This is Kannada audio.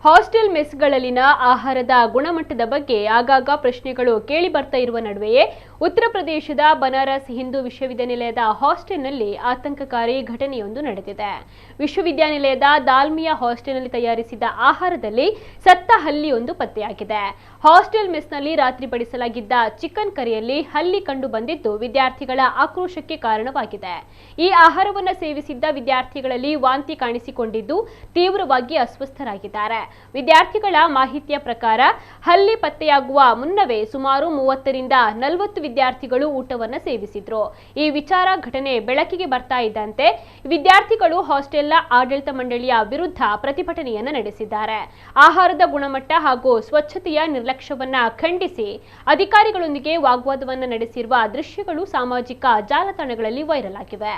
ಹಾಸ್ಟೆಲ್ ಮೆಸ್ಗಳಲ್ಲಿನ ಆಹಾರದ ಗುಣಮಟ್ಟದ ಬಗ್ಗೆ ಆಗಾಗ ಪ್ರಶ್ನೆಗಳು ಕೇಳಿ ಬರ್ತಾ ಇರುವ ನಡುವೆಯೇ ಉತ್ತರ ಪ್ರದೇಶದ ಬನಾರಸ್ ಹಿಂದೂ ವಿಶ್ವವಿದ್ಯಾನಿಲಯದ ಹಾಸ್ಟೆಲ್ನಲ್ಲಿ ಆತಂಕಕಾರಿ ಘಟನೆಯೊಂದು ನಡೆದಿದೆ. ವಿಶ್ವವಿದ್ಯಾನಿಲಯದ ದಾಲ್ಮಿಯಾ ಹಾಸ್ಟೆಲ್ನಲ್ಲಿ ತಯಾರಿಸಿದ ಆಹಾರದಲ್ಲಿ ಸತ್ತ ಹಲ್ಲಿಯೊಂದು ಪತ್ತೆಯಾಗಿದೆ. ಹಾಸ್ಟೆಲ್ ಮೆಸ್ನಲ್ಲಿ ರಾತ್ರಿ ಬಡಿಸಲಾಗಿದ್ದ ಚಿಕನ್ ಕರಿಯಲ್ಲಿ ಹಲ್ಲಿ ಕಂಡು ಬಂದಿದ್ದು ವಿದ್ಯಾರ್ಥಿಗಳ ಆಕ್ರೋಶಕ್ಕೆ ಕಾರಣವಾಗಿದೆ. ಈ ಆಹಾರವನ್ನು ಸೇವಿಸಿದ್ದ ವಿದ್ಯಾರ್ಥಿಗಳಲ್ಲಿ ವಾಂತಿ ಕಾಣಿಸಿಕೊಂಡಿದ್ದು ತೀವ್ರವಾಗಿ ಅಸ್ವಸ್ಥರಾಗಿದ್ದಾರೆ. ವಿದ್ಯಾರ್ಥಿಗಳ ಮಾಹಿತಿಯ ಪ್ರಕಾರ ಹಲ್ಲಿ ಪತ್ತೆಯಾಗುವ ಮುನ್ನವೇ ಸುಮಾರು 30 ರಿಂದ 40 ವಿದ್ಯಾರ್ಥಿಗಳು ಊಟವನ್ನು ಸೇವಿಸಿದ್ರು. ಈ ವಿಚಾರ ಘಟನೆ ಬೆಳಕಿಗೆ ಬರ್ತಾ ಇದ್ದಂತೆ ವಿದ್ಯಾರ್ಥಿಗಳು ಹಾಸ್ಟೆಲ್ನ ಆಡಳಿತ ಮಂಡಳಿಯ ವಿರುದ್ಧ ಪ್ರತಿಭಟನೆಯನ್ನು ನಡೆಸಿದ್ದಾರೆ. ಆಹಾರದ ಗುಣಮಟ್ಟ ಹಾಗೂ ಸ್ವಚ್ಛತೆಯ ನಿರ್ಲಕ್ಷ್ಯವನ್ನ ಖಂಡಿಸಿ ಅಧಿಕಾರಿಗಳೊಂದಿಗೆ ವಾಗ್ವಾದವನ್ನು ನಡೆಸಿರುವ ದೃಶ್ಯಗಳು ಸಾಮಾಜಿಕ ಜಾಲತಾಣಗಳಲ್ಲಿ ವೈರಲ್ ಆಗಿವೆ.